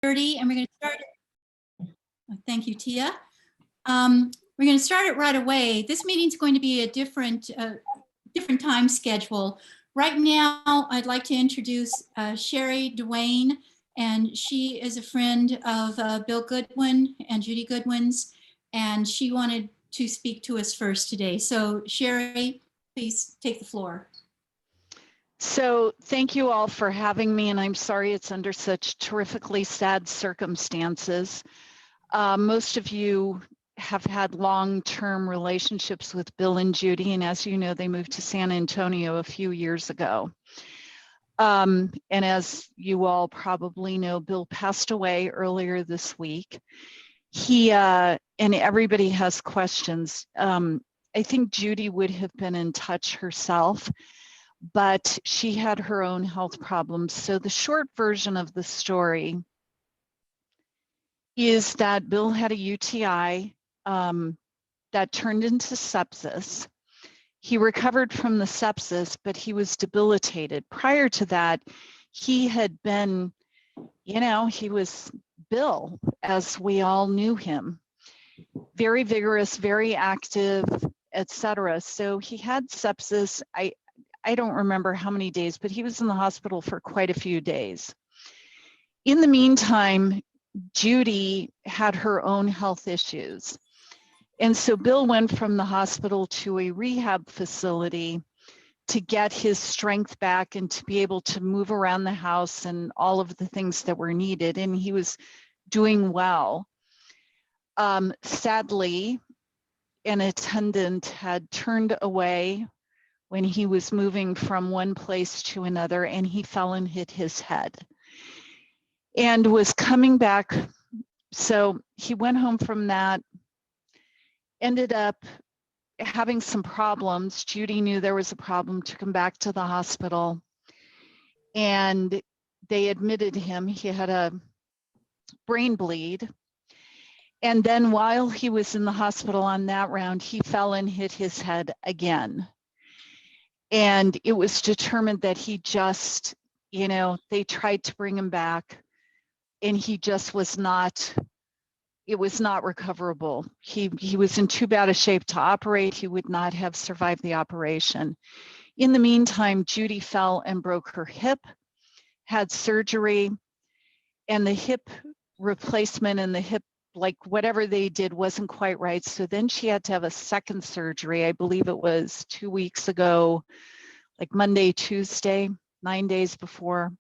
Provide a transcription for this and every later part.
30, and we're going to start. Thank you, Tia. We're going to start it right away. This meeting is going to be a different time schedule. Right now, I'd like to introduce Sherry Dwayne, and she is a friend of Bill Goodwyn and Judy Goodwyn's, and she wanted to speak to us first today. So Sherry, please take the floor. So thank you all for having me, and I'm sorry it's under such terrifically sad circumstances. Most of you have had long-term relationships with Bill and Judy, and as you know, they moved to San Antonio a few years ago. And as you all probably know, Bill passed away earlier this week. He, and everybody has questions. I think Judy would have been in touch herself, but she had her own health problems. So the short version of the story is that Bill had a UTI that turned into sepsis. He recovered from the sepsis, but he was debilitated. Prior to that, he had been, you know, he was Bill, as we all knew him. Very vigorous, very active, etc. So he had sepsis. I don't remember how many days, but he was in the hospital for quite a few days. In the meantime, Judy had her own health issues. And so Bill went from the hospital to a rehab facility to get his strength back and to be able to move around the house and all of the things that were needed. And he was doing well. Sadly, an attendant had turned away when he was moving from one place to another, and he fell and hit his head and was coming back. So he went home from that, ended up having some problems. Judy knew there was a problem, took him back to the hospital, and they admitted him. He had a brain bleed. And then while he was in the hospital on that round, he fell and hit his head again. And it was determined that he just, you know, they tried to bring him back, and he just was not, it was not recoverable. He was in too bad a shape to operate. He would not have survived the operation. In the meantime, Judy fell and broke her hip, had surgery, and the hip replacement and the hip, like whatever they did wasn't quite right. So then she had to have a second surgery. I believe it was 2 weeks ago, like Monday, Tuesday, 9 days before.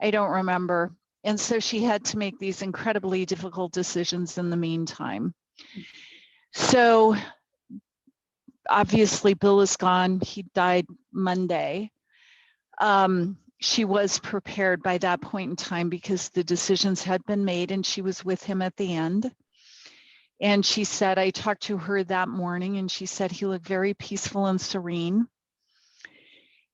I don't remember. And so she had to make these incredibly difficult decisions in the meantime. So obviously Bill is gone. He died Monday. She was prepared by that point in time because the decisions had been made, and she was with him at the end. And she said, I talked to her that morning, and she said he looked very peaceful and serene.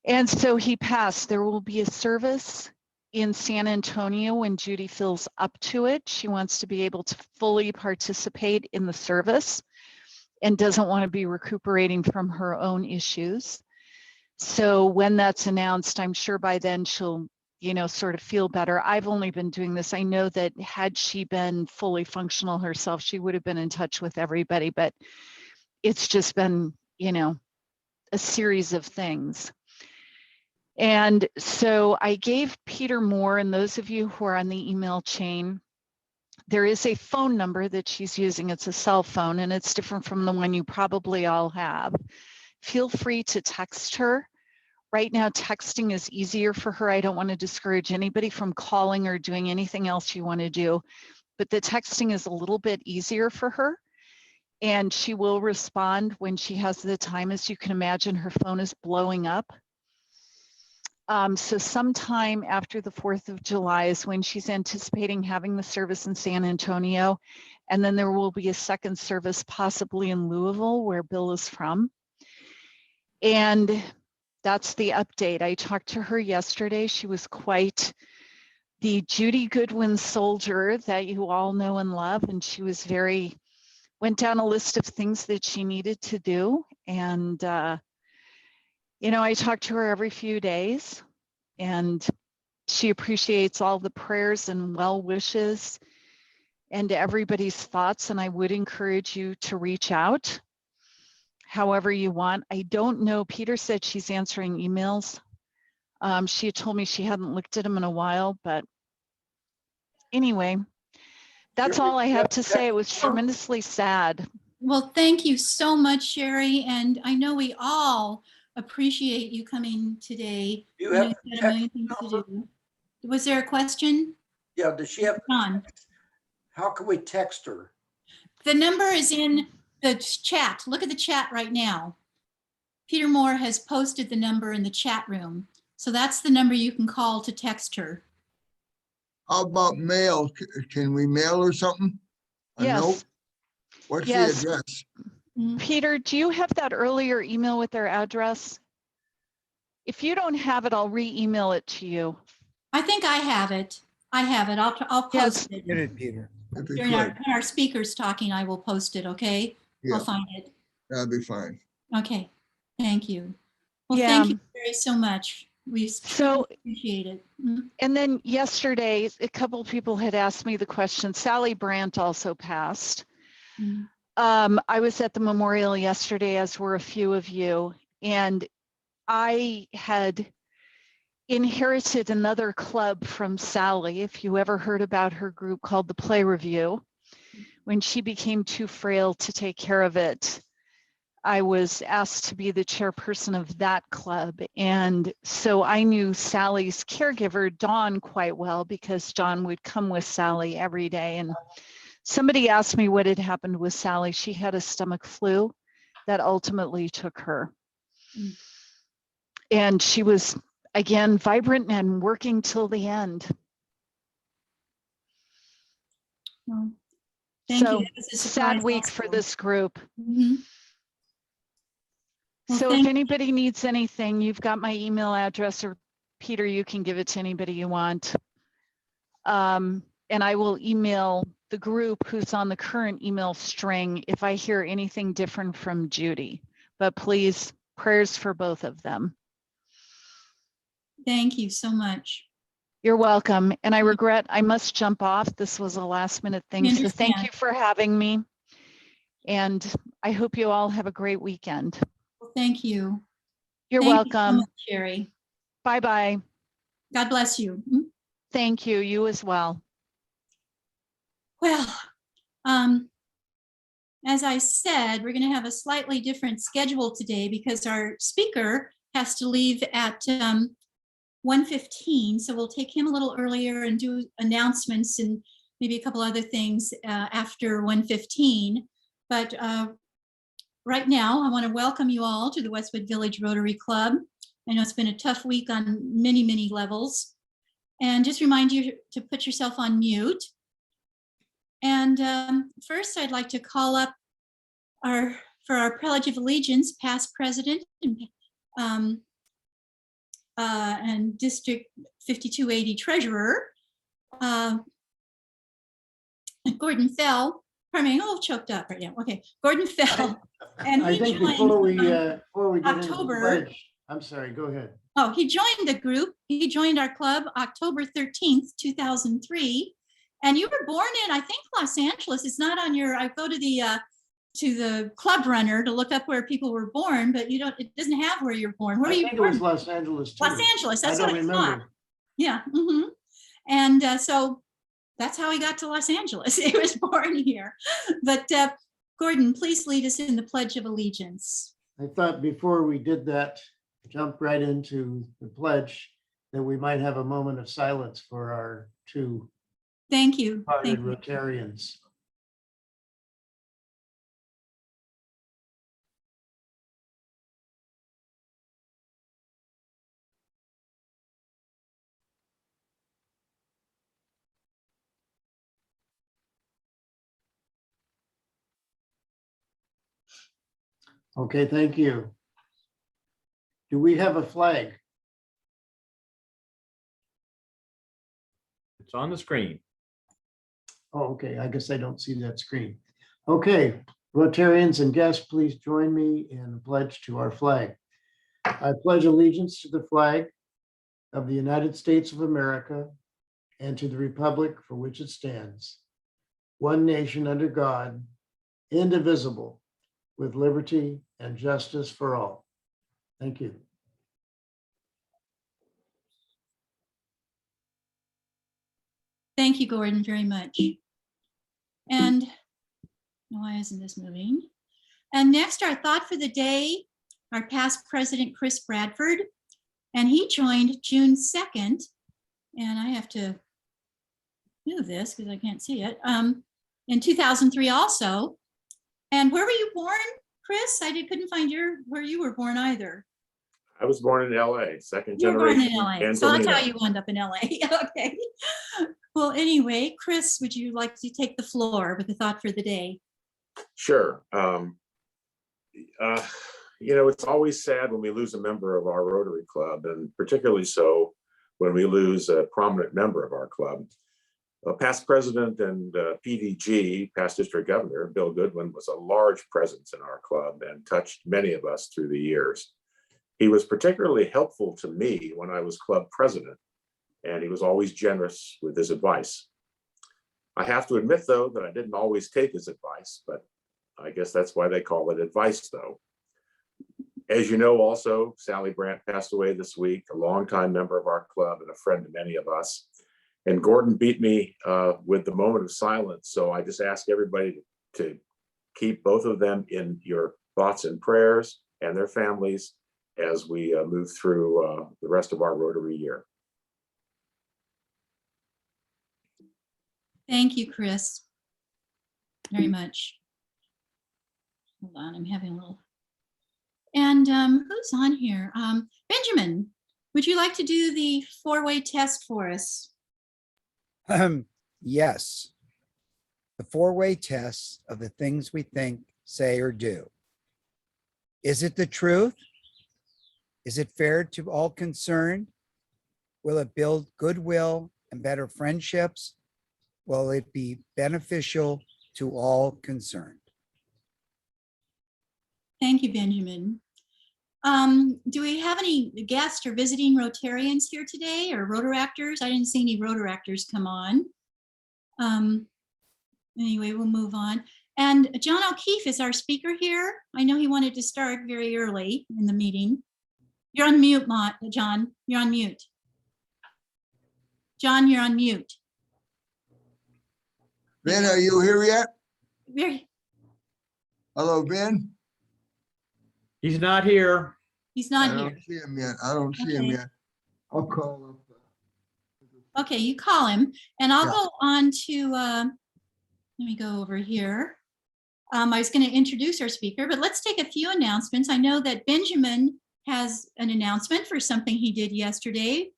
And so he passed. There will be a service in San Antonio when Judy feels up to it. She wants to be able to fully participate in the service and doesn't want to be recuperating from her own issues. So when that's announced, I'm sure by then she'll, you know, sort of feel better. I've only been doing this. I know that had she been fully functional herself, she would have been in touch with everybody, but it's just been, you know, a series of things. And so I gave Peter Moore, and those of you who are on the email chain, there is a phone number that she's using. It's a cell phone, and it's different from the one you probably all have. Feel free to text her. Right now, texting is easier for her. I don't want to discourage anybody from calling or doing anything else you want to do, but the texting is a little bit easier for her, and she will respond when she has the time. As you can imagine, her phone is blowing up. So sometime after the 4th of July is when she's anticipating having the service in San Antonio. And then there will be a second service possibly in Louisville, where Bill is from. And that's the update. I talked to her yesterday. She was quite the Judy Goodwyn soldier that you all know and love. And she was went down a list of things that she needed to do. And, you know, I talk to her every few days, and she appreciates all the prayers and well wishes and everybody's thoughts. And I would encourage you to reach out however you want. I don't know. Peter said she's answering emails. She had told me she hadn't looked at them in a while, but anyway, that's all I have to say. It was tremendously sad. Well, thank you so much, Sherry. And I know we all appreciate you coming today. You I know have you've got a million things to do. Was there a question? Yeah, does she have, John, how can we text her? the number is in the chat. Look at the chat right now. Peter Moore has posted the number in the chat room. So that's the number you can call to text her. How about mail? Can we mail or something? A Yes. note? What's the Yes. address? Peter, do you have that earlier email with their address? If you don't have it, I'll re-email it to you. I think I have it. I have it. I'll post it. Get it, Peter. If you During could, our speakers talking, I will post it, okay? yeah, I'll find it. that'd be fine. Okay, thank you. Well, Yeah. thank you very so much. We So- appreciate it. Mm. And then yesterday, a couple people had asked me the question. Sally Brandt also passed. Mm. I was at the memorial yesterday, as were a few of you, and I had inherited another club from Sally. If you ever heard about her group called the Play Review, when she became too frail to take care of it, I was asked to be the chairperson of that club. And so I knew Sally's caregiver, Dawn, quite well because Dawn would come with Sally every day. And somebody asked me what had happened with Sally. She had a stomach flu that ultimately took her. Mm. And she was, again, vibrant and working till the end. Well, thank So, you. That was a sad surprise week also. for this group. Mhm. Well, So thank if you. anybody needs anything, you've got my email address, or Peter, you can give it to anybody you want. And I will email the group who's on the current email string if I hear anything different from Judy. But please, prayers for both of them. Thank you so much. You're welcome. And I regret I must jump off. This was a last minute thing. We So thank understand. you for having me. And I hope you all have a great weekend. Well, thank you. You're Thank you so welcome. much, Sherry. Bye-bye. God bless you. Mm. Thank you. You as well. Well, as I said, we're going to have a slightly different schedule today because our speaker has to leave at 1:15. So we'll take him a little earlier and do announcements and maybe a couple other things after 1:15. But right now, I want to welcome you all to the Westwood Village Rotary Club. I know it's been a tough week on many, many levels. And just remind you to put yourself on mute. And first, I'd like to call up for our Pledge of Allegiance, past president and District 5280 treasurer, Gordon Fell. Pardon me, I'm all choked up right now. Okay, Gordon Fell. And I he think joined before we get into the October. pledge, I'm sorry, go ahead. Oh, he joined the group. He joined our club October 13th, 2003. And you were born in, I think, Los Angeles. It's not on your, I go to the club runner to look up where people were born, but you don't, it doesn't have where you're born. Where I were you think it born? was Los Angeles too. Los Angeles, that's I what don't I thought. remember. Yeah. Mhm. And so that's how he got to Los Angeles. He was born here. But Gordon, please lead us in the Pledge of Allegiance. I thought before we did that, jump right into the pledge, that we might have a moment of silence for our two Thank you. departed Thank you. Rotarians. Okay, thank you. Do we have a flag? It's on the screen. Oh, okay, I guess I don't see that screen. Okay, Rotarians and guests, please join me in the pledge to our flag. I pledge allegiance to the flag of the United States of America and to the republic for which it stands, one nation under God, indivisible, with liberty and justice for all. Thank you. Thank you, Gordon, very much. And why isn't this moving? And next, our thought for the day, our past president, Chris Bradford, and he joined June 2nd. And I have to move this because I can't see it. In 2003 also. And where were you born, Chris? Couldn't find where you were born either. I was born in LA, second You were born generation. in LA. Angelino. So that's how you wound up in LA. Okay. Well, anyway, Chris, would you like to take the floor with the thought for the day? Sure. It's always sad when we lose a member of our Rotary Club, and particularly so when we lose a prominent member of our club. Past president and PDG, past district governor, Bill Goodwyn, was a large presence in our club and touched many of us through the years. He was particularly helpful to me when I was club president, and he was always generous with his advice. I have to admit, though, that I didn't always take his advice, but I guess that's why they call it advice, though. As you know, also, Sally Brandt passed away this week, a longtime member of our club and a friend to many of us. And Gordon beat me with the moment of silence. So I just ask everybody to keep both of them in your thoughts and prayers, and their families as we move through the rest of our Rotary year. Thank you, Chris, very much. Hold on, I'm having a little. And who's on here? Benjamin, would you like to do the four-way test for us? Yes. The four-way test of the things we think, say, or do. Is it the truth? Is it fair to all concerned? Will it build goodwill and better friendships? Will it be beneficial to all concerned? Thank you, Benjamin. Do we have any guests or visiting Rotarians here today, or Rotaractors? I didn't see any Rotaractors come on. Anyway, we'll move on. And John O'Keefe is our speaker here. I know he wanted to start very early in the meeting. You're on mute, John. You're on mute. John, you're on mute. Ben, are you here yet? Very, Hello, Ben? He's not here. he's I not here. don't see him yet. I don't see him Okay. yet. I'll call him. Okay, you call him, and I'll Yeah. go on to, let me go over here. I was going to introduce our speaker, but let's take a few announcements. I know that Benjamin has an announcement for something he did yesterday.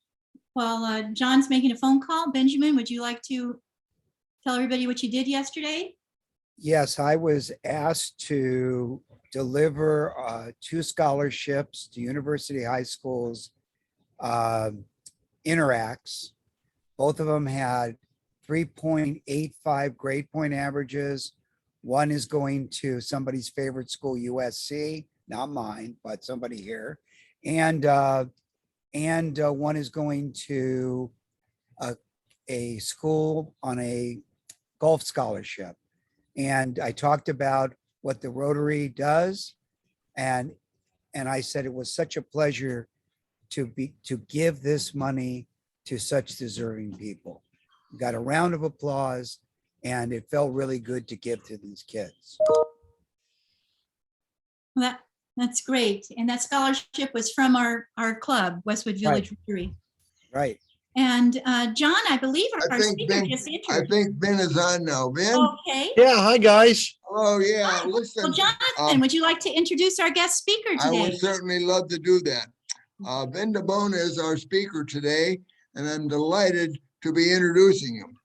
While John's making a phone call, Benjamin, would you like to tell everybody what you did yesterday? Yes, I was asked to deliver 2 scholarships to University High School's interacts. Both of them had 3.85 grade point averages. One is going to somebody's favorite school, USC, not mine, but somebody here. And one is going to a school on a golf scholarship. And I talked about what the Rotary does. And I said it was such a pleasure to give this money to such deserving people. Got a round of applause, and it felt really good to give to these kids. That's great. And that scholarship was from our club, Westwood Village Rotary. Right. And John, I believe I our think speaker Ben- just I entered. think Ben is on now. Ben? Okay. Yeah, hi, guys. Oh, yeah, Well, listen. Jonathan, would you like to introduce our guest speaker I today? would certainly love to do that. Vin DiBona is our speaker today, and I'm delighted to be introducing him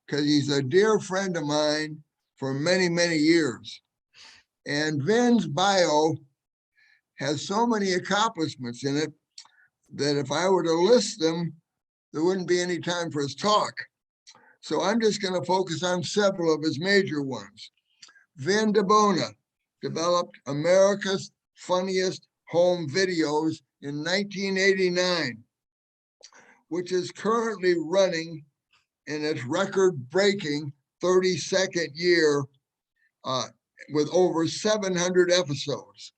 because he's a dear friend of mine for many, many years. And Vin's bio has so many accomplishments in it that if I were to list them, there wouldn't be any time for his talk. So I'm just going to focus on several of his major ones. Vin DiBona developed America's Funniest Home Videos in 1989. which is currently running in its record-breaking 32nd year with over 700 episodes.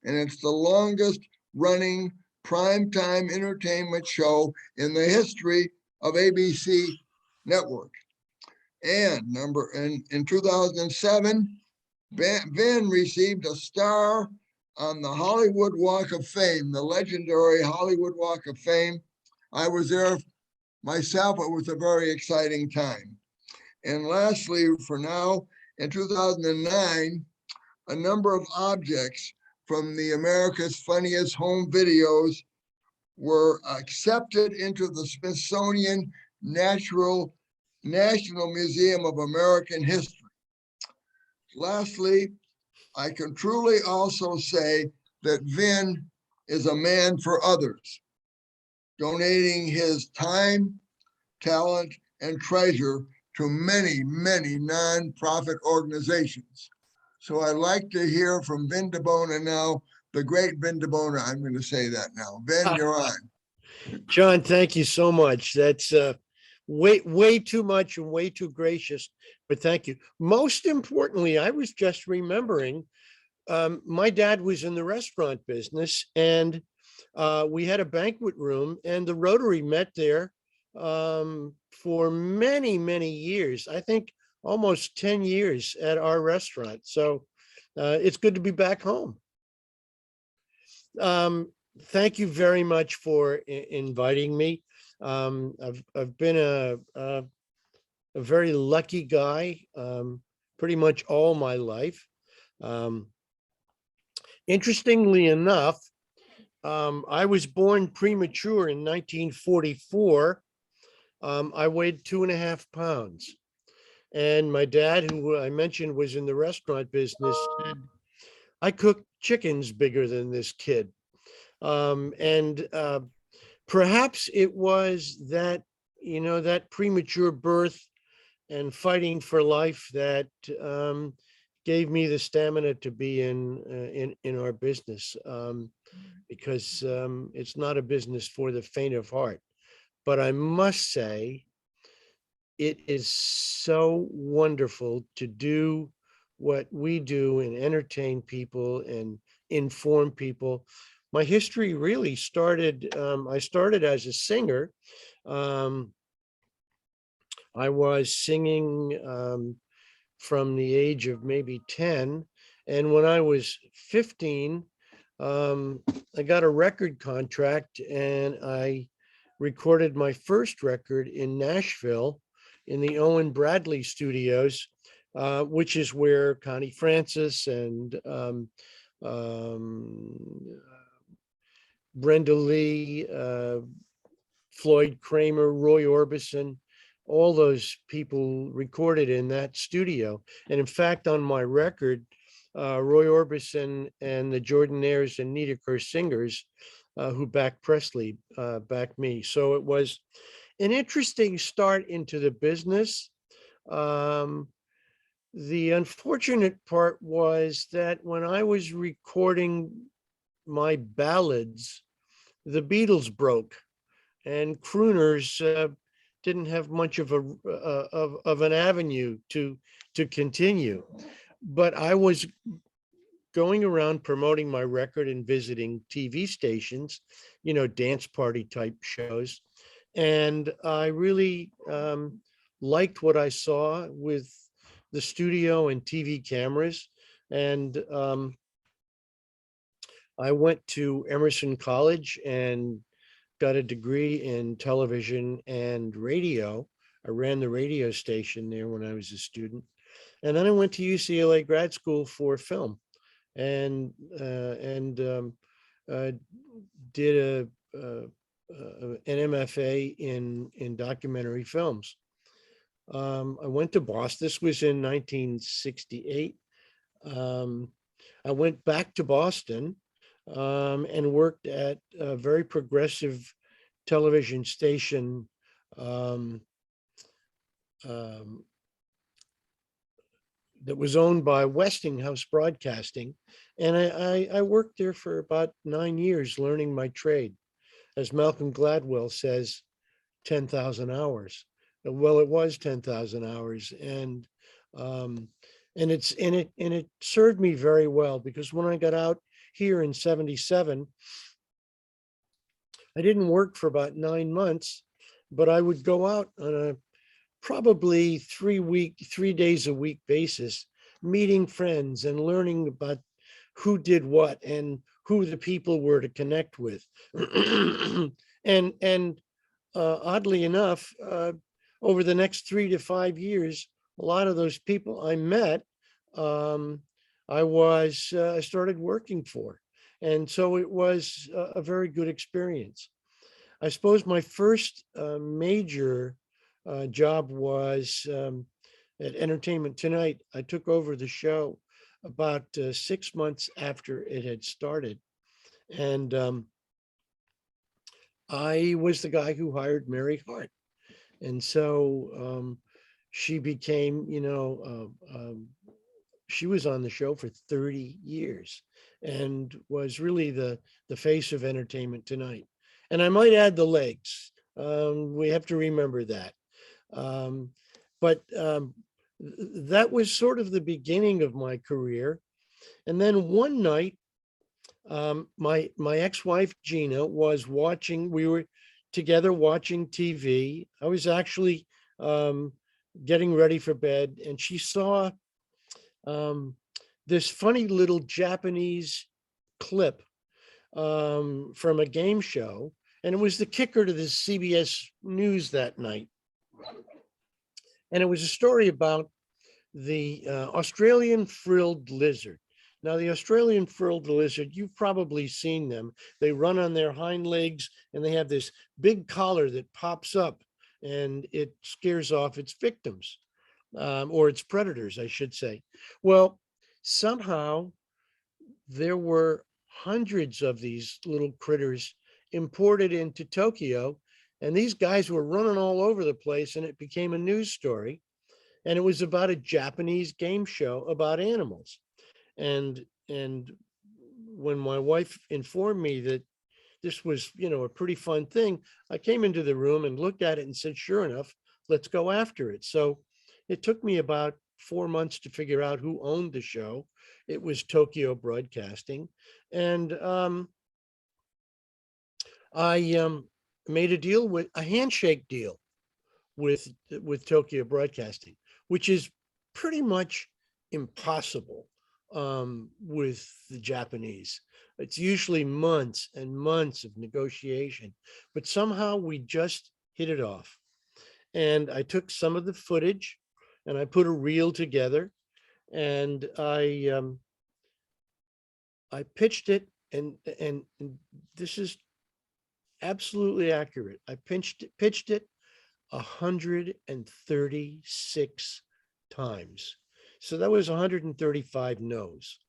And it's the longest running primetime entertainment show in the history of ABC Network. And in 2007, Vin received a star on the Hollywood Walk of Fame, the legendary Hollywood Walk of Fame. I was there myself. It was a very exciting time. And lastly, for now, in 2009, a number of objects from the America's Funniest Home Videos were accepted into the Smithsonian National Museum of American History. Lastly, I can truly also say that Vin is a man for others, donating his time, talent, and treasure to many, many nonprofit organizations. So I'd like to hear from Vin DiBona now, the great Vin DiBona. I'm going to say that now. Vin, you're on. John, thank you so much. That's way too much and way too gracious, but thank you. Most importantly, I was just remembering my dad was in the restaurant business, and we had a banquet room, and the Rotary met there for many, many years. I think almost 10 years at our restaurant. So it's good to be back home. Thank you very much for inviting me. I've been a very lucky guy pretty much all my life. Interestingly enough, I was born premature in 1944. I weighed 2.5 pounds. And my dad, who I mentioned was in the restaurant business, said, I cooked chickens bigger than this kid. Perhaps it was that, that premature birth and fighting for life that gave me the stamina to be in our business, because it's not a business for the faint of heart. But I must say, it is so wonderful to do what we do and entertain people and inform people. My history really started, I started as a singer. I was singing from the age of maybe 10. And when I was 15, I got a record contract and I recorded my first record in Nashville in the Owen Bradley studios, which is where Connie Francis and Brenda Lee, Floyd Kramer, Roy Orbison, all those people recorded in that studio. And in fact, on my record, Roy Orbison and the Jordanaires and Nita Kerr Singers, who backed Presley, backed me. So it was an interesting start into the business. The unfortunate part was that when I was recording my ballads, the Beatles broke, and crooners didn't have much of an avenue to continue. But I was going around promoting my record and visiting TV stations, dance party type shows. And I really liked what I saw with the studio and TV cameras. And I went to Emerson College and got a degree in television and radio. I ran the radio station there when I was a student. And then I went to UCLA grad school for film and did an MFA in documentary films. I went to Boston. This was in 1968. I went back to Boston and worked at a very progressive television station that was owned by Westinghouse Broadcasting. And I worked there for about 9 years learning my trade. As Malcolm Gladwell says, 10,000 hours. Well, it was 10,000 hours, and it served me very well, because when I got out here in 77, I didn't work for about 9 months, but I would go out on a probably 3 days a week basis, meeting friends and learning about who did what and who the people were to connect with. and oddly enough, over the next 3 to 5 years, a lot of those people I met, I started working for. And so it was a very good experience. I suppose my first major job was at Entertainment Tonight. I took over the show about 6 months after it had started. And I was the guy who hired Mary Hart. And so she became, she was on the show for 30 years and was really the face of Entertainment Tonight. And I might add the legs. We have to remember that. But that was sort of the beginning of my career. And then one night, my ex-wife Gina was watching. We were together watching TV. I was actually getting ready for bed, and she saw this funny little Japanese clip from a game show, and it was the kicker to the CBS News that night. And it was a story about the Australian frilled lizard. Now, the Australian frilled lizard, you've probably seen them. They run on their hind legs, and they have this big collar that pops up, and it scares off its victims, or its predators, I should say. Well, somehow there were hundreds of these little critters imported into Tokyo, and these guys were running all over the place, and it became a news story. And it was about a Japanese game show about animals. And when my wife informed me that this was, a pretty fun thing, I came into the room and looked at it and said, sure enough, let's go after it. So it took me about 4 months to figure out who owned the show. It was Tokyo Broadcasting. And I made a handshake deal with Tokyo Broadcasting, which is pretty much impossible with the Japanese. It's usually months and months of negotiation, but somehow we just hit it off. And I took some of the footage and I put a reel together, and I pitched it, and this is absolutely accurate. I pitched it 136 times. So that was 135 no's.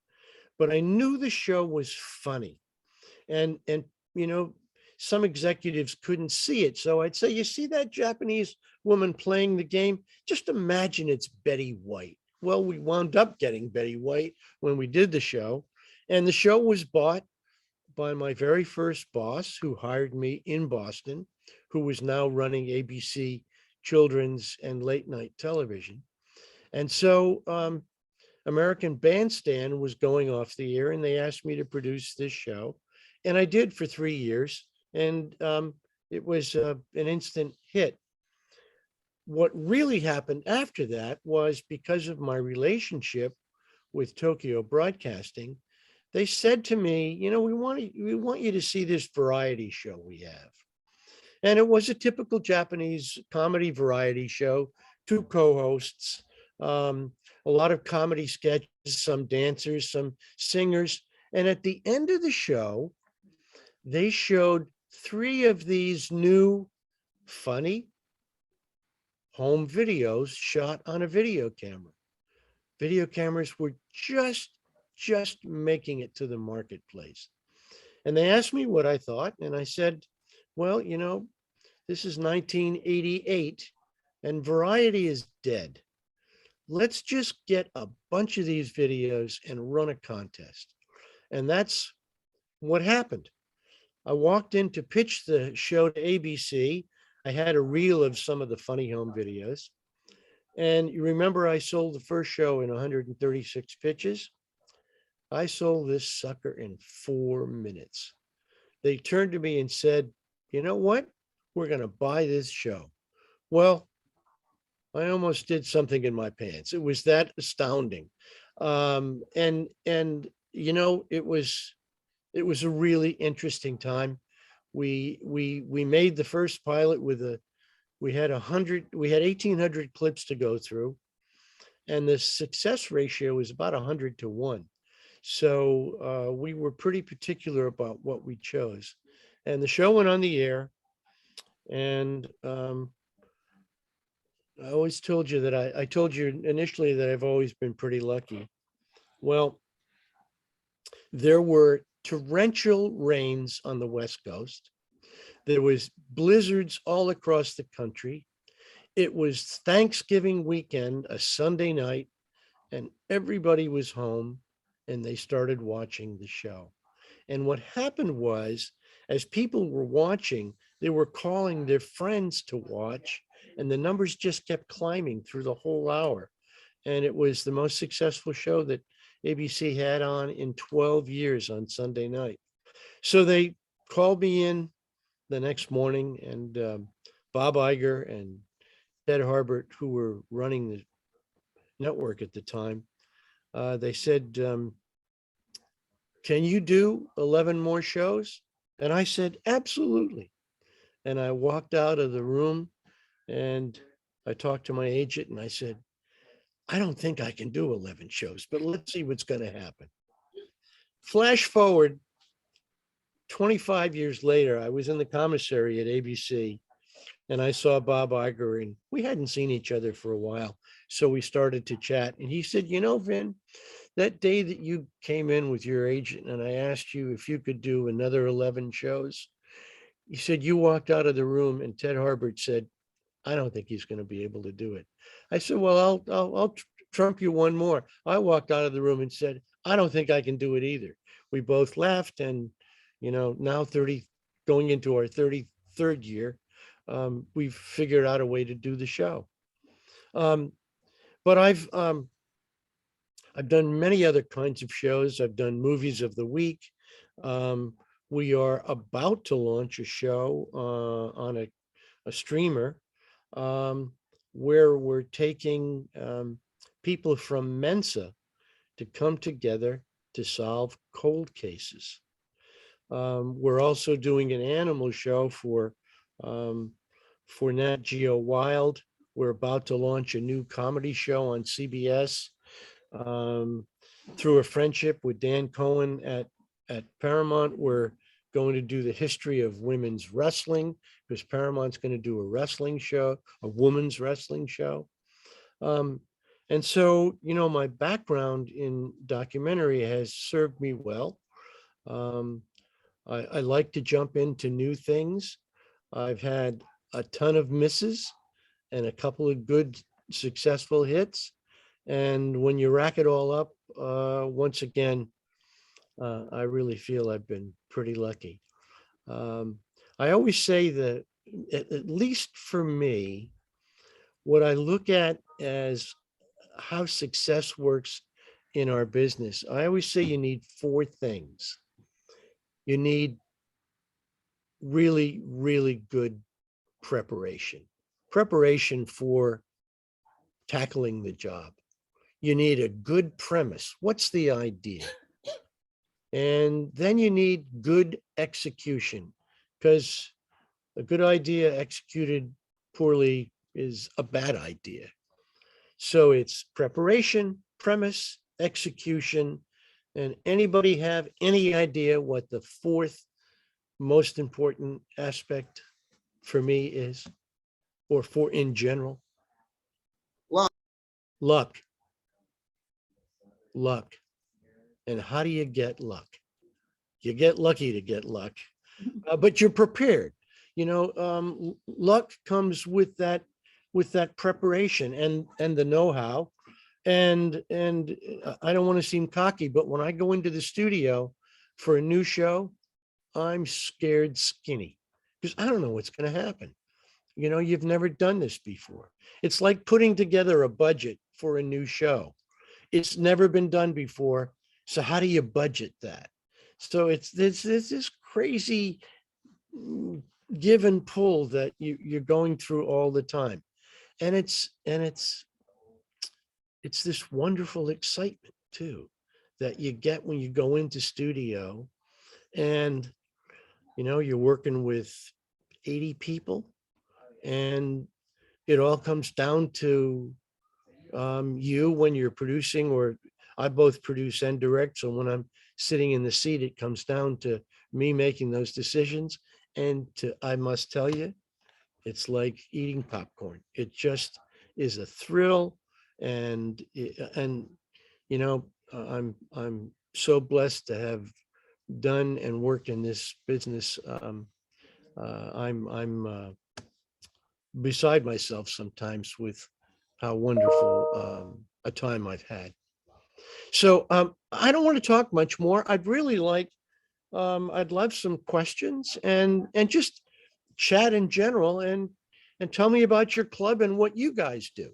But I knew the show was funny. And some executives couldn't see it. So I'd say, you see that Japanese woman playing the game? Just imagine it's Betty White. Well, we wound up getting Betty White when we did the show. And the show was bought by my very first boss, who hired me in Boston, who was now running ABC children's and late night television. And so American Bandstand was going off the air, and they asked me to produce this show. And I did for 3 years. And it was an instant hit. What really happened after that was, because of my relationship with Tokyo Broadcasting, they said to me, we want you to see this variety show we have. And it was a typical Japanese comedy variety show, 2 co-hosts, a lot of comedy sketches, some dancers, some singers. And at the end of the show, they showed 3 of these new funny home videos shot on a video camera. Video cameras were just making it to the marketplace. And they asked me what I thought. And I said, well, this is 1988 and variety is dead. Let's just get a bunch of these videos and run a contest. And that's what happened. I walked in to pitch the show to ABC. I had a reel of some of the funny home videos. And you remember I sold the first show in 136 pitches. I sold this sucker in 4 minutes. They turned to me and said, you know what? We're going to buy this show. Well, I almost did something in my pants. It was that astounding. And you know, it was a really interesting time. We made the first pilot with we had 1,800 clips to go through, and the success ratio was about 100 to 1. So we were pretty particular about what we chose. And the show went on the air, and I always told you that I told you initially that I've always been pretty lucky. Well, there were torrential rains on the West Coast. There was blizzards all across the country. It was Thanksgiving weekend, a Sunday night, and everybody was home, and they started watching the show. And what happened was, as people were watching, they were calling their friends to watch, and the numbers just kept climbing through the whole hour. And it was the most successful show that ABC had on in 12 years on Sunday night. So they called me in the next morning, and Bob Iger and Ted Harbert, who were running the network at the time, they said, can you do 11 more shows? And I said, absolutely. And I walked out of the room and I talked to my agent and I said, I don't think I can do 11 shows, but let's see what's going to happen. Flash forward 25 years later, I was in the commissary at ABC and I saw Bob Iger, and we hadn't seen each other for a while. So we started to chat, and he said, you know, Vin, that day that you came in with your agent and I asked you if you could do another 11 shows, he said, you walked out of the room and Ted Harbert said, I don't think he's going to be able to do it. I said, well, I'll trump you one more. I walked out of the room and said, I don't think I can do it either. We both laughed, and, you know, now going into our 33rd year, we've figured out a way to do the show. But I've done many other kinds of shows. I've done movies of the week. We are about to launch a show on a streamer where we're taking people from Mensa to come together to solve cold cases. We're also doing an animal show for Nat Geo Wild. We're about to launch a new comedy show on CBS. Through a friendship with Dan Cohen at Paramount, we're going to do the history of women's wrestling, because Paramount's going to do a wrestling show, a women's wrestling show. And so, you know, my background in documentary has served me well. I like to jump into new things. I've had a ton of misses and a couple of good, successful hits. And when you rack it all up, once again, I really feel I've been pretty lucky. I always say that, at least for me, what I look at as how success works in our business, I always say you need 4 things. You need really, really good preparation for tackling the job. You need a good premise. What's the idea? And then you need good execution, because a good idea executed poorly is a bad idea. So it's preparation, premise, execution. And anybody have any idea what the 4th most important aspect for me is, or for in general? Luck. And how do you get luck? You get lucky to get luck, but you're prepared. You know, luck comes with that preparation and the know-how. And I don't want to seem cocky, but when I go into the studio for a new show, I'm scared skinny, because I don't know what's going to happen. you know, you've never done this before. It's like putting together a budget for a new show. It's never been done before. So how do you budget that? So it's this crazy give and pull that you're going through all the time. And it's this wonderful excitement too, that you get when you go into studio and, you know, you're working with 80 people and it all comes down to you when you're producing, or I both produce and direct. So when I'm sitting in the seat, it comes down to me making those decisions. And I must tell you, it's like eating popcorn. It just is a thrill. And you know, I'm so blessed to have done and worked in this business. I'm beside myself sometimes with how wonderful a time I've had. So I don't want to talk much more. I'd really like, I'd love some questions and just chat in general and tell me about your club and what you guys do.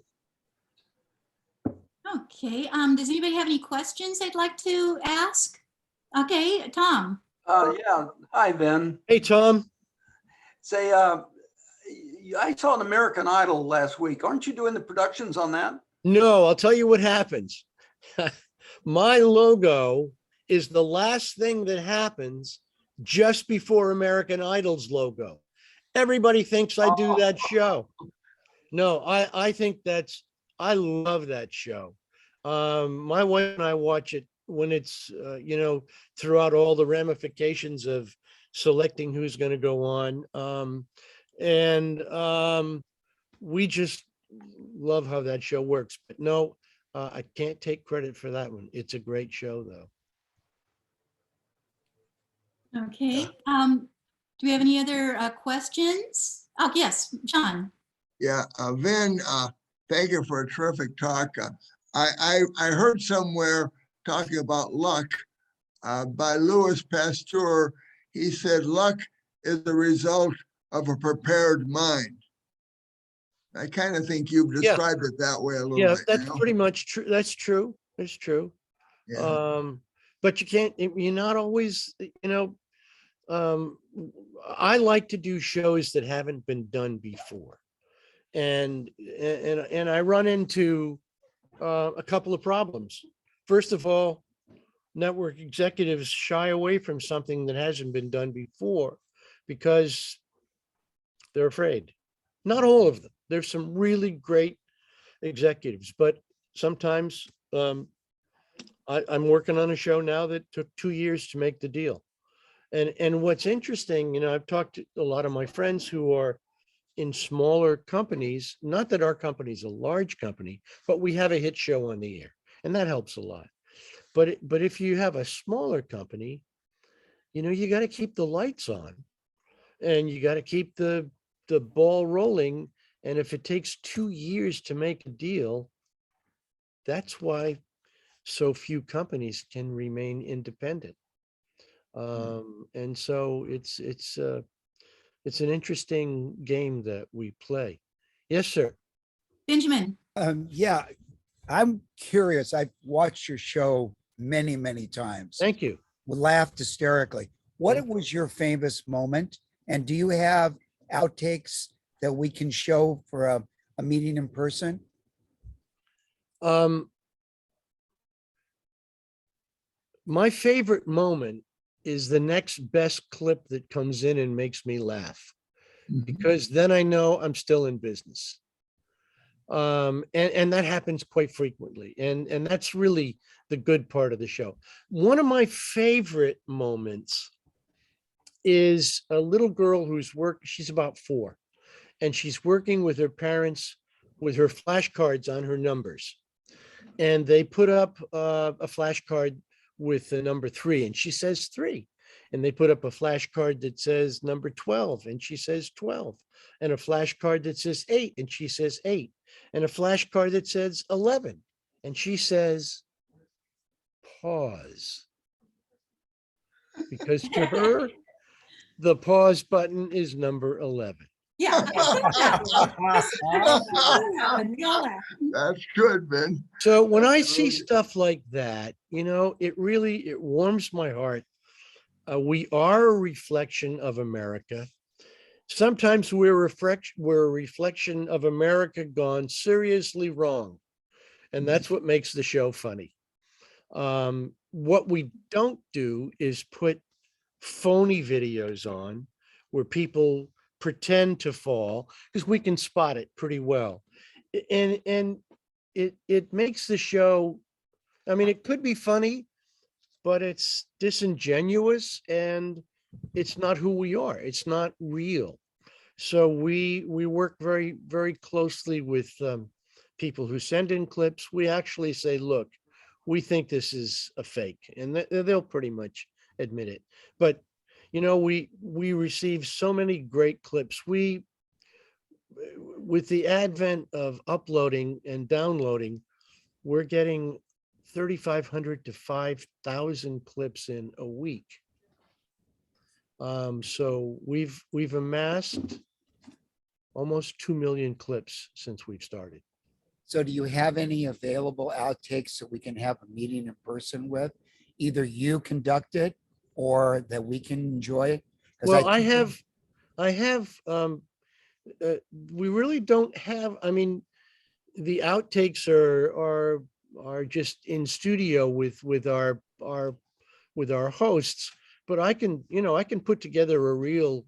Okay, does anybody have any questions they'd like to ask? Okay, Tom. Yeah. Hi, Ben. Hey, Tom. Say, I saw an American Idol last week. Aren't you doing the productions on that? No, I'll tell you what happens. My logo is the last thing that happens just before American Idol's logo. Everybody thinks I do that show. No, I think I love that show. My wife and I watch it when it's, you know, throughout all the ramifications of selecting who's going to go on. We just love how that show works. But no, I can't take credit for that one. It's a great show, though. Okay, do we have any other questions? Oh, yes, John. Yeah, Vin, thank you for a terrific talk. I heard somewhere talking about luck by Louis Pasteur. He said luck is the result of a prepared mind. I kind of think you've described it that way a little Yeah, bit. that's you know? pretty much true. That's true. It's true. Yeah. But you're not always, you know, I like to do shows that haven't been done before. And I run into a couple of problems. First of all, network executives shy away from something that hasn't been done before because they're afraid. Not all of them. There's some really great executives, but sometimes I'm working on a show now that took 2 years to make the deal. And what's interesting, you know, I've talked to a lot of my friends who are in smaller companies, not that our company is a large company, but we have a hit show on the air, and that helps a lot. But if you have a smaller company, you know, you got to keep the lights on and you got to keep the ball rolling. And if it takes 2 years to make a deal, that's why so few companies can remain independent. And so it's an interesting game that we play. Yes, sir. Benjamin. Yeah, I'm curious. I've watched your show many, many times. Thank you. Laughed hysterically. What Thank was your famous moment? And do you have outtakes that we can show for a meeting in person? My favorite moment is the next best clip that comes in and makes me laugh, because then I know I'm still in business. And that happens quite frequently. And that's really the good part of the show. One of my favorite moments is a little girl she's about 4, and she's working with her parents with her flashcards on her numbers. And they put up a flashcard with the number 3, and she says 3. And they put up a flashcard that says number 12, and she says 12. And a flashcard that says 8, and she says 8. And a flashcard that says 11, and she says, pause. Because to her, the pause button is number 11. Yeah. We all laugh. That's good, Ben. So when I see stuff like that, it warms my heart. We are a reflection of America. Sometimes we're a reflection of America gone seriously wrong. And that's what makes the show funny. What we don't do is put phony videos on where people pretend to fall, because we can spot it pretty well. And it makes the show, I mean, it could be funny, but it's disingenuous and it's not who we are. It's not real. So we work very, very closely with people who send in clips. We actually say, look, we think this is a fake, and they'll pretty much admit it. But we receive so many great clips. With the advent of uploading and downloading, we're getting 3,500 to 5,000 clips in a week. So we've amassed almost 2 million clips since we've started. So do you have any available outtakes so we can have a meeting in person with? Either you conduct it or that we can enjoy it? 'Cause Well, think I have, we really don't have, I mean, the outtakes are just in studio with our hosts, but I can put together a reel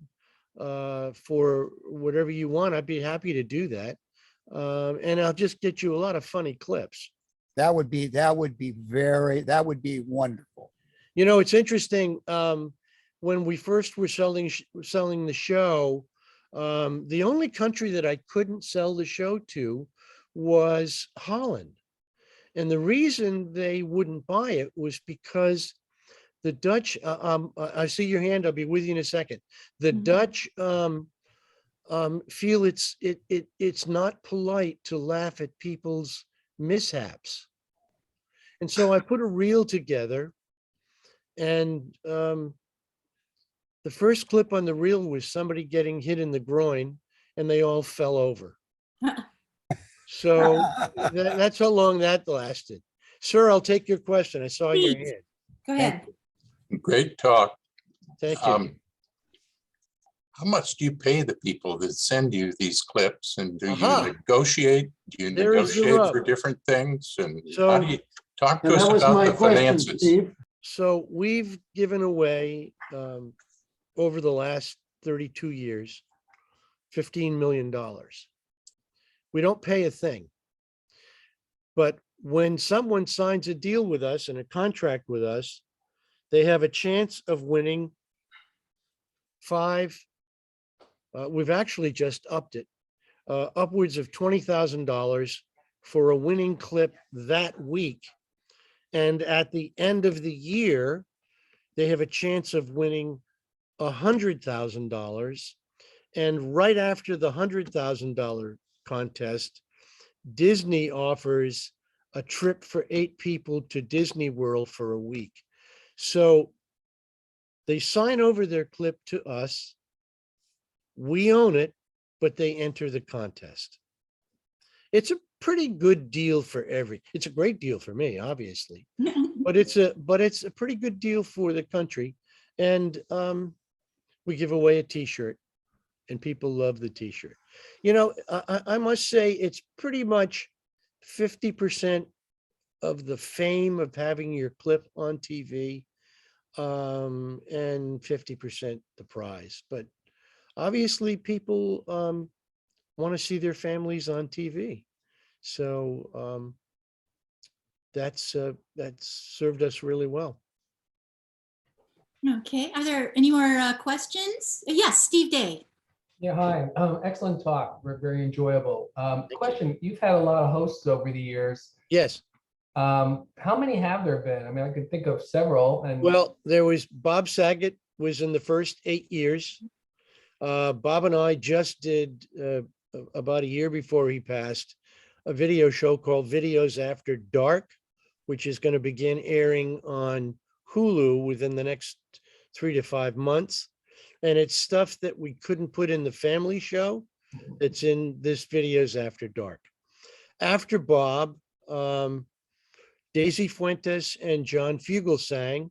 for whatever you want. I'd be happy to do that. And I'll just get you a lot of funny clips. that would be wonderful. It's interesting. When we first were selling the show, the only country that I couldn't sell the show to was Holland. And the reason they wouldn't buy it was because the Dutch, I see your hand, I'll be with you in a second. The Dutch feel it's not polite to laugh at people's mishaps. And so I put a reel together, and the first clip on the reel was somebody getting hit in the groin, and they all fell over. So that's how long that lasted. Sir, I'll take your question. I saw your Please. hand. Go ahead. Great talk. Thank you. How much do you pay the people that send you these clips, and do you Aha. negotiate? Do you There is the negotiate for rub. different things? And So- how do you talk to And us that was about my the question, finances? Steve. So we've given away over the last 32 years, $15 million. We don't pay a thing. But when someone signs a deal with us and a contract with us, they have a chance of winning we've actually just upped it, upwards of $20,000 for a winning clip that week. And at the end of the year, they have a chance of winning $100,000. And right after the $100,000 contest, Disney offers a trip for 8 people to Disney World for a week. So they sign over their clip to us. We own it, but they enter the contest. It's a pretty good deal for it's a great deal for me, obviously, but it's a pretty good deal for the country. And we give away a t-shirt, and people love the t-shirt. I must say it's pretty much 50% of the fame of having your clip on TV, and 50% the prize. But obviously people want to see their families on TV. So that's served us really well. Okay, are there any more questions? Yes, Steve Day. Yeah, hi. Excellent talk. Very enjoyable. Question, you've had a lot of hosts over the years. Yes. How many have there been? I mean, I could think of several. And Well, there was Bob Saget was in the first 8 years. Bob and I just did, about a year before he passed, a video show called Videos After Dark, which is going to begin airing on Hulu within the next 3 to 5 months. And it's stuff that we couldn't put in the family show. It's in this Videos After Dark. After Bob, Daisy Fuentes and John Fugelsang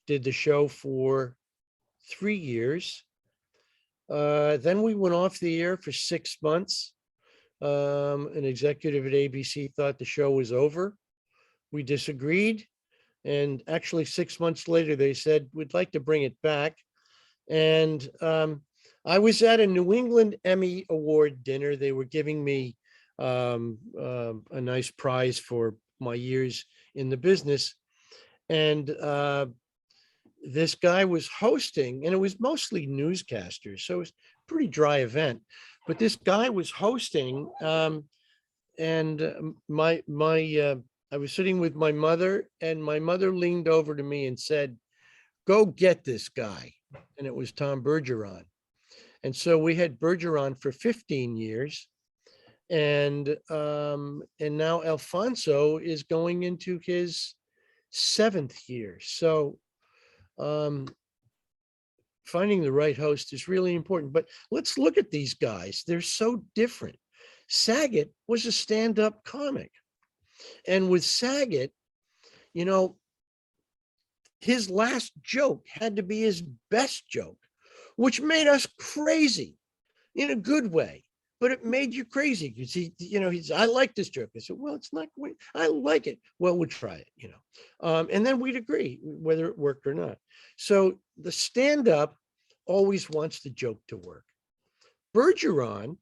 did the show for 3 years. Then we went off the air for 6 months. An executive at ABC thought the show was over. We disagreed. And actually 6 months later, they said, we'd like to bring it back. And I was at a New England Emmy Award dinner. They were giving me a nice prize for my years in the business. And this guy was hosting, and it was mostly newscasters. So it was a pretty dry event. But this guy was hosting, and I was sitting with my mother, and my mother leaned over to me and said, "Go get this guy." And it was Tom Bergeron. And so we had Bergeron for 15 years. And now Alfonso is going into his 7th year. So finding the right host is really important. But let's look at these guys. They're so different. Saget was a stand-up comic. And with Saget, you know, his last joke had to be his best joke, which made us crazy in a good way. But it made you crazy because I like this joke. I said, well, it's not, I like it. Well, we'll try it, and then we'd agree whether it worked or not. So the stand-up always wants the joke to work. Bergeron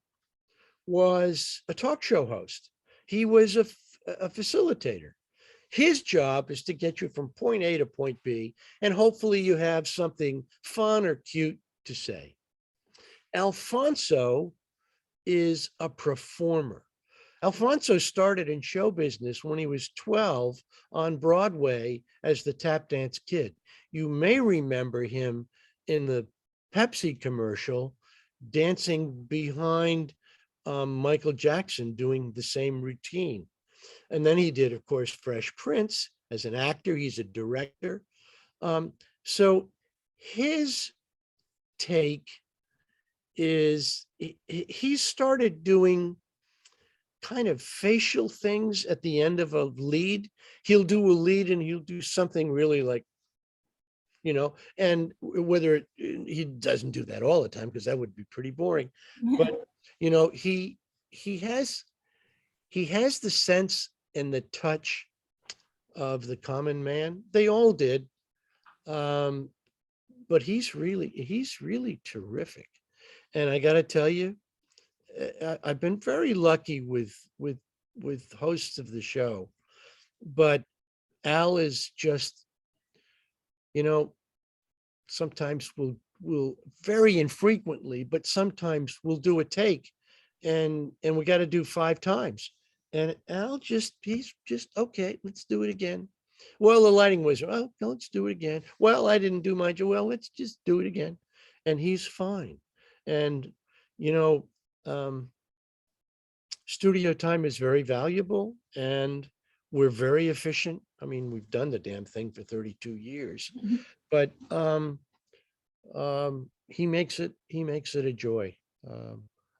was a talk show host. He was a facilitator. His job is to get you from point A to point B, and hopefully you have something fun or cute to say. Alfonso is a performer. Alfonso started in show business when he was 12 on Broadway as the tap dance kid. You may remember him in the Pepsi commercial dancing behind Michael Jackson doing the same routine. And then he did, of course, Fresh Prince as an actor. He's a director. So his take is he started doing kind of facial things at the end of a lead. He'll do a lead and he'll do something really like, and whether he doesn't do that all the time, because that would be pretty boring. But, he has the sense and the touch of the common man. They all did. But he's really terrific. And I got to tell you, I've been very lucky with hosts of the show, but Al is just, sometimes we'll very infrequently, but sometimes we'll do a take and we got to do 5 times. And Al he's just, okay, let's do it again. Well, the lighting was, oh, no, let's do it again. Well, I didn't do my job. Well, let's just do it again. And he's fine. And, studio time is very valuable and we're very efficient. I mean, we've done the damn thing for 32 years, but he makes it a joy.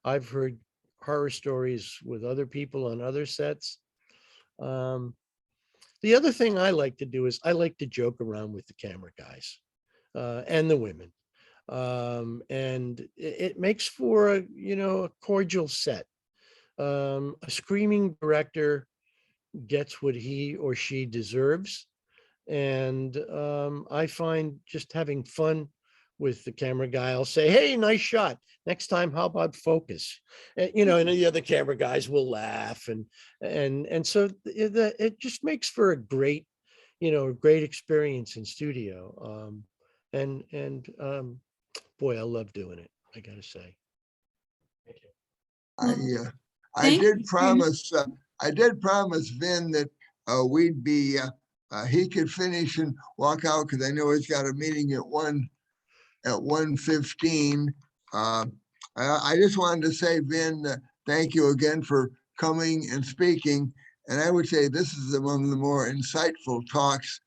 I've heard horror stories with other people on other sets. The other thing I like to do is I like to joke around with the camera guys and the women. And it makes for a cordial set. A screaming director gets what he or she deserves. And I find just having fun with the camera guy, I'll say, hey, nice shot. Next time, how about focus? And, and the other camera guys will laugh. And so it just makes for a great, great experience in studio. Boy, I love doing it, I gotta say. Thank you. I did promise Vin that we'd be, he could finish and walk out because I know he's got a meeting at 1:15. I just wanted to say, Vin, thank you again for coming and speaking. And I would say this is one of the more insightful talks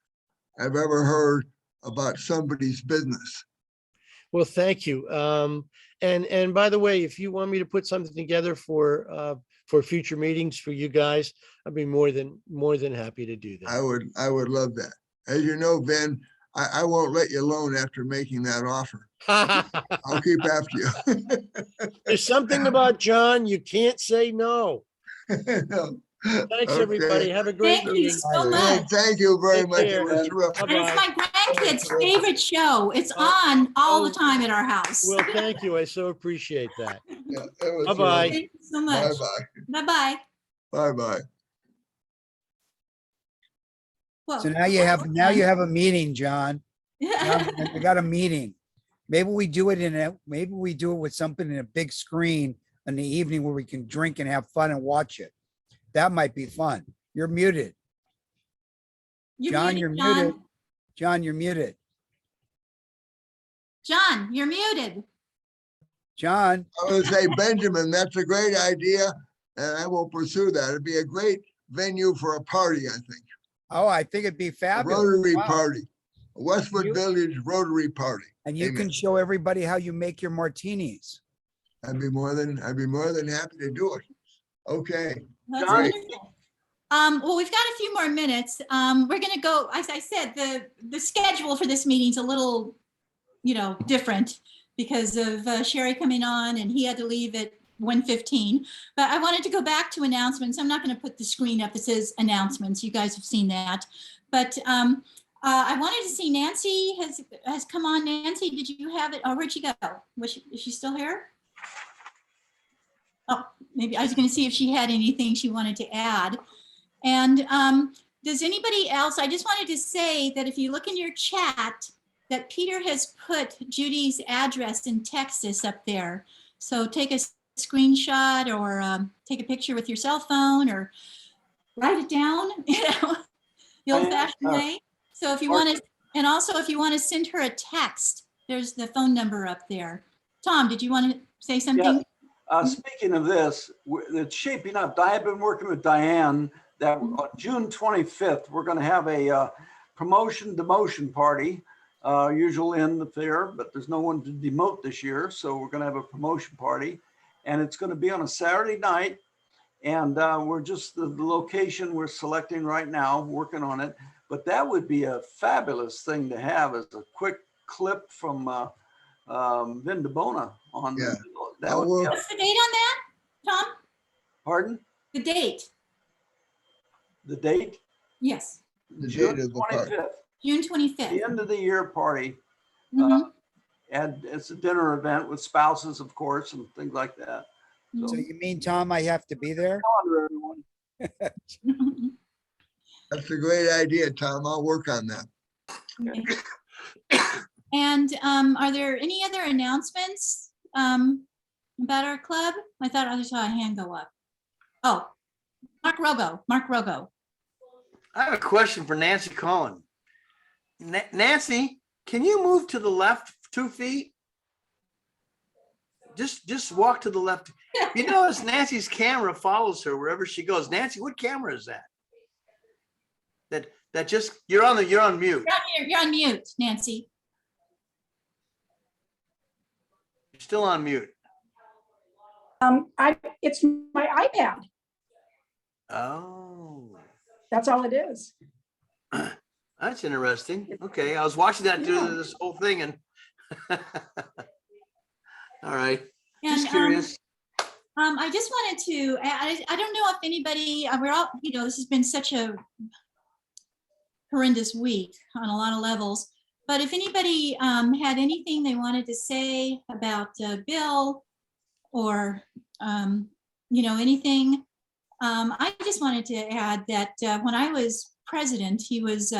I've ever heard about somebody's business. Well, thank you. And by the way, if you want me to put something together for future meetings for you guys, I'd be more than happy to do I that. would love that. As you know, Ben, I won't let you alone after making that offer. I'll keep after you. There's something about John, you can't say no. No. Thanks, Okay. everybody. Have a great Thank you meeting. so Good. much. Thank you very Take much. It care. was terrific. And it's Bye-bye. my grandkids' favorite show. It's on all the time at our house. Well, thank you. I so appreciate that. Yeah, it was Bye-bye. Thank you so much. Bye-bye. Bye-bye. Bye-bye. Whoa. So now you have a meeting, John. John, we got a meeting. Maybe we do it with something in a big screen in the evening where we can drink and have fun and watch it. That might be fun. You're muted. John, you're muted. John, you're muted. John, you're muted. John, I would say, Benjamin, that's a great idea, and I will pursue that. It'd be a great venue for a party, I think. oh, I think it'd be A fabulous. Rotary Wow. party, a Westwood You- Village Rotary party. And you Amen. can show everybody how you make your martinis. I'd be more than happy to do it. Okay. That's John? wonderful. Well, we've got a few more minutes. We're gonna go, as I said, the schedule for this meeting's a little, different because of Sherry coming on and he had to leave at 1:15. But I wanted to go back to announcements. I'm not gonna put the screen up that says announcements. You guys have seen that. But I wanted to see Nancy has come on. Nancy, did you have it? Oh, where'd she go? Is she still here? Oh, maybe I was going to see if she had anything she wanted to add. And does anybody else, I just wanted to say that if you look in your chat, that Peter has put Judy's address in Texas up there. So take a screenshot or take a picture with your cell phone or write it down, the old fashioned way. So if you want to, and also if you want to send her a text, there's the phone number up there. Tom, did you want to say something? Speaking of this, it's shaping up. I've been working with Diane that on June 25th, we're going to have a promotion demotion party, usually in the fair, but there's no one to demote this year. So we're going to have a promotion party and it's going to be on a Saturday night. And we're just the location we're selecting right now, working on it. But that would be a fabulous thing to have as a quick clip from Vin DiBona on. Yeah. That would be What's the date on that, Tom? pardon? The date? The date? Yes, The June date of the party. 25th, June the 25th. end of the year party. Mhm. And it's a dinner event with spouses, of course, and things like that. So you mean, Tom, I have to be there? Calendar, everyone. That's a great idea, Tom. I'll work on that. Okay. And are there any other announcements about our club? I thought I saw a hand go up. Oh, Mark Rogo. I have a question for Nancy Cohen. Nancy, can you move to the left 2 feet? Just walk to the left. You notice Nancy's camera follows her wherever she goes. Nancy, what camera is that? That just you're on mute. You're on mute, Nancy. You're still on mute. It's my iPad. Oh, That's all it is. that's interesting. Okay, I was watching that Yeah. through this whole thing and all right. And Just curious. I just wanted to, I don't know if anybody, we're all, this has been such a horrendous week on a lot of levels, but if anybody had anything they wanted to say about Bill or, anything, I just wanted to add that when I was president, he was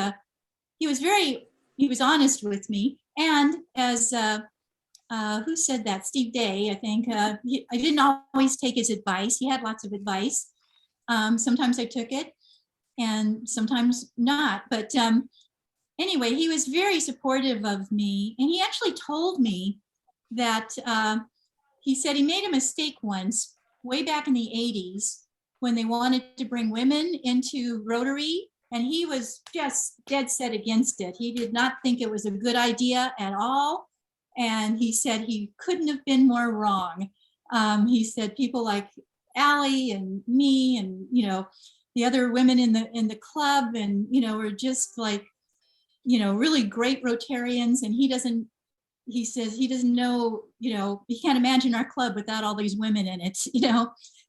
honest with me. And as who said that? Steve Day, I think. I didn't always take his advice. He had lots of advice. Sometimes I took it and sometimes not. But anyway, he was very supportive of me. And he actually told me that he said he made a mistake once, way back in the 80s, when they wanted to bring women into Rotary. And he was just dead set against it. He did not think it was a good idea at all. And he said he couldn't have been more wrong. He said people like Allie and me and, the other women in the club and, were just like, really great Rotarians. And he says he doesn't know, he can't imagine our club without all these women in it,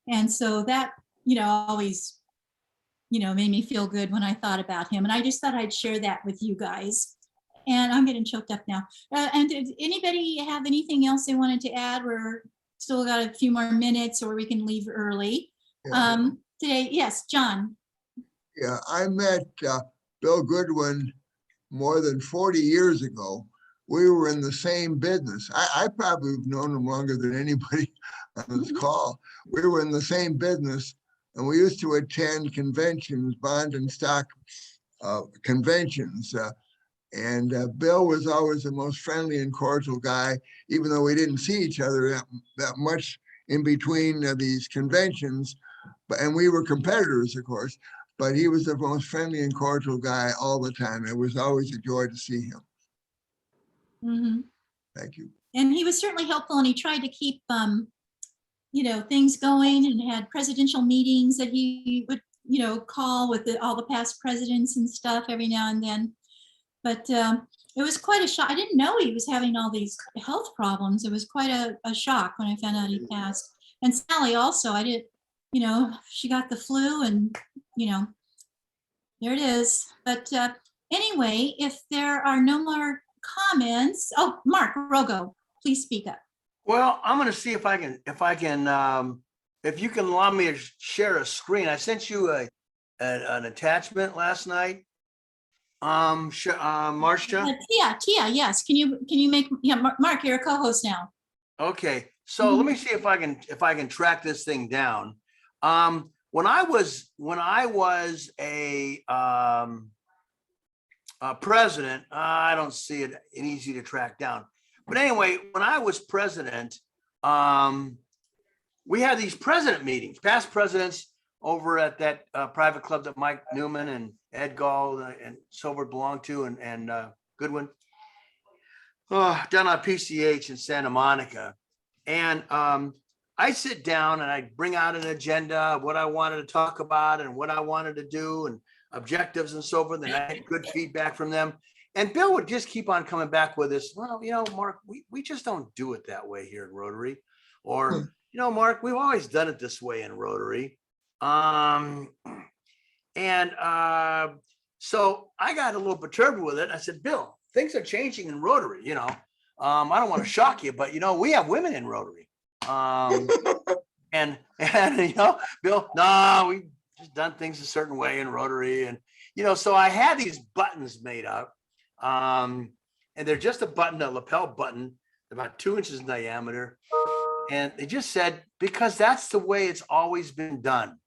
And so that, always, made me feel good when I thought about him. And I just thought I'd share that with you guys. And I'm getting choked up now. And did anybody have anything else they wanted to add? We're still got a few more minutes or we can leave early. Yeah. Today, yes, John. Yeah, I met Bill Goodwyn more than 40 years ago. We were in the same business. I probably have known him longer than anybody on this call. We were in the same business and we used to attend conventions, bond and stock conventions. And Bill was always the most friendly and cordial guy, even though we didn't see each other that much in between these conventions. And we were competitors, of course, but he was the most friendly and cordial guy all the time. It was always a joy to see him. Mm-hmm. Thank you. And he was certainly helpful and he tried to keep, things going and had presidential meetings that he would, call with all the past presidents and stuff every now and then. But it was quite a shock. I didn't know he was having all these health problems. It was quite a shock when I found out he passed. And Sally also, I didn't, she got the flu and, there it is. But anyway, if there are no more comments, oh, Mark Rogo, please speak up. Well, I'm going to see if you can allow me to share a screen. I sent you an attachment last night. Marcia. Tia, yes. Can you make, Mark, you're a co-host now. Okay, so let me see if I can track this thing down. When I was a president, I don't see it easy to track down. But anyway, when I was president, we had these president meetings, past presidents over at that private club that Mike Newman and Ed Gall and Silver belonged to and Goodwyn, down on PCH in Santa Monica. And I sit down and I bring out an agenda of what I wanted to talk about and what I wanted to do and objectives and so forth. And I had good feedback from them. And Bill would just keep on coming back with this, well, Mark, we just don't do it that way here in Rotary. Or, Mark, we've always done it this way in Rotary. So I got a little perturbed with it. I said, Bill, things are changing in Rotary, I don't want to shock you, but we have women in Rotary. And Bill, no, we just done things a certain way in Rotary. And, so I had these buttons made up. And they're just a lapel button, about 2 inches in diameter. And they just said, because that's the way it's always been done.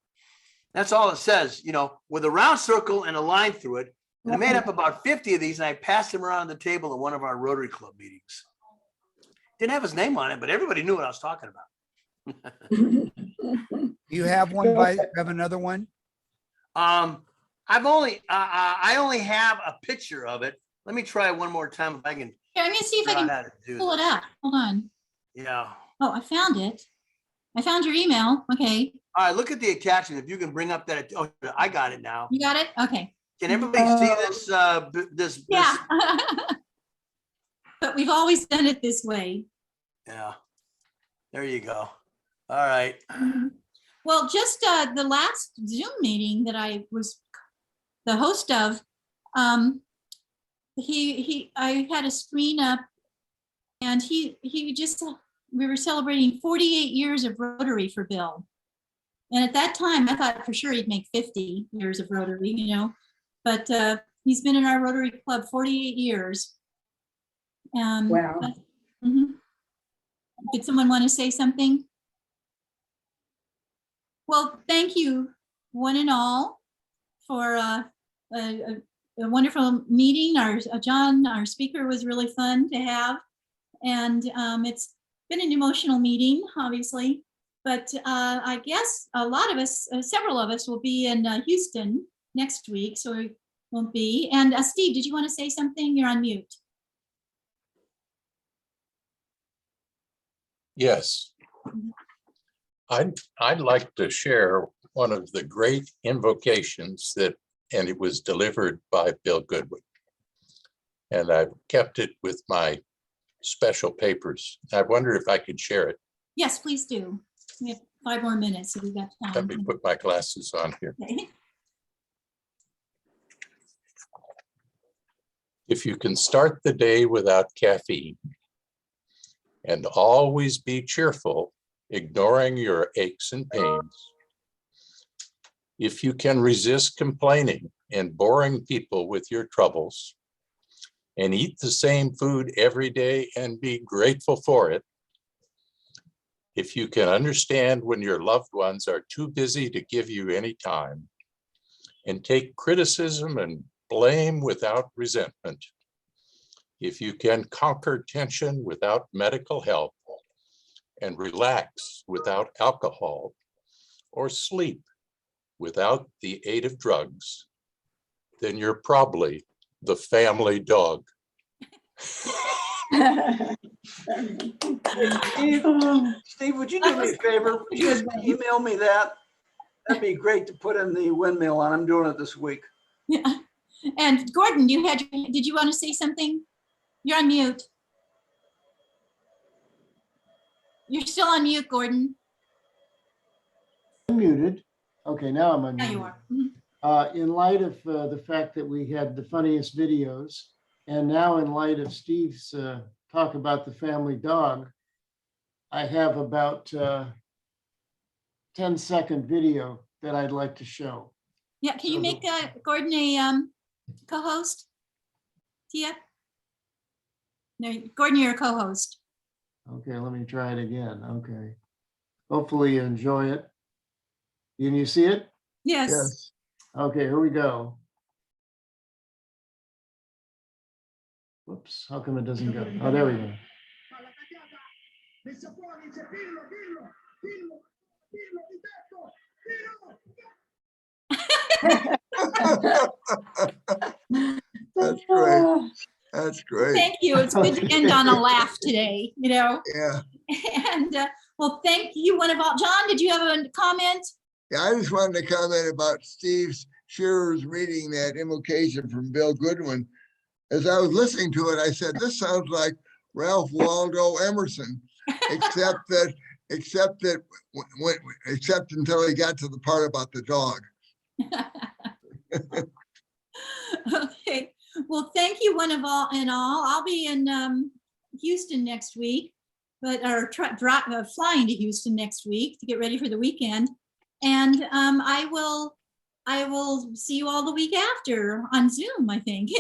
That's all it says, with a round circle and a line through it. And I made up about 50 of these and I passed them around the table at one of our Rotary Club meetings. Didn't have his name on it, but everybody knew what I was talking about. Do you have one have another one? I only have a picture of it. Let me try one more time if I can. Yeah, I'm gonna see if I can pull it up. Hold on. Yeah. Oh, I found it. I found your email. Okay. All right, look at the attachment. If you can bring up that. Oh, I got it now. You got it? Okay. Can everybody see this? Yeah. But we've always done it this way. Yeah. There you go. All right. Well, just the last Zoom meeting that I was the host of, I had a screen up and we were celebrating 48 years of Rotary for Bill. And at that time, I thought for sure he'd make 50 years of Rotary, but he's been in our Rotary Club 48 years. Wow. Did someone want to say something? Well, thank you one and all for a wonderful meeting. John, our speaker, was really fun to have. And it's been an emotional meeting, obviously. But I guess a lot of us, several of us will be in Houston next week, so we won't be. And Steve, did you want to say something? You're on mute. Yes. I'd like to share one of the great invocations and it was delivered by Bill Goodwyn. And I've kept it with my special papers. I wonder if I could share it. Yes, please do. We have 5 more minutes, so we've got Let time. me put my glasses on here. Okay. If you can start the day without caffeine and always be cheerful, ignoring your aches and pains. If you can resist complaining and boring people with your troubles and eat the same food every day and be grateful for it. If you can understand when your loved ones are too busy to give you any time and take criticism and blame without resentment. If you can conquer tension without medical help and relax without alcohol or sleep without the aid of drugs, then you're probably the family dog. Steve, would you do me a favor? Would you email me that? That'd be great to put in the windmill on. I'm doing it this week. Yeah. And Gordon, did you want to say something? You're on mute. You're still on mute, Gordon. Unmuted. Okay, now I'm unmuted. Now you are. Mhm. In light of the fact that we had the funniest videos, and now in light of Steve's talk about the family dog, I have about 10-second video that I'd like to show. Yeah, can you make Gordon a co-host? Tia? No, Gordon, you're a co-host. Okay, let me try it again. Okay. Hopefully you enjoy it. Can you see it? Yes. Yes. Okay, here we go. Whoops, how come it doesn't go? Oh, there we go. That's great. That's great. Thank you. It's good to end on a laugh today, you know? Yeah. And well, thank you, one of all. John, did you have a comment? Yeah, I just wanted to comment about Steve Shearer's reading that invocation from Bill Goodwyn. As I was listening to it, I said, this sounds like Ralph Waldo Emerson, except until he got to the part about the dog. Okay. Well, thank you, one of all and all. I'll be in Houston next week, but flying to Houston next week to get ready for the weekend. And I will see you all the week after on Zoom, I think.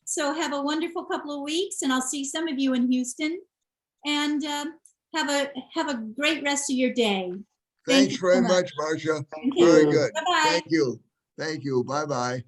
So have a wonderful couple of weeks, and I'll see some of you in Houston. And have a great rest of your day. Thanks very much, Marcia. Thank you. Very good. Bye-bye. Thank you. Thank you. Bye-bye.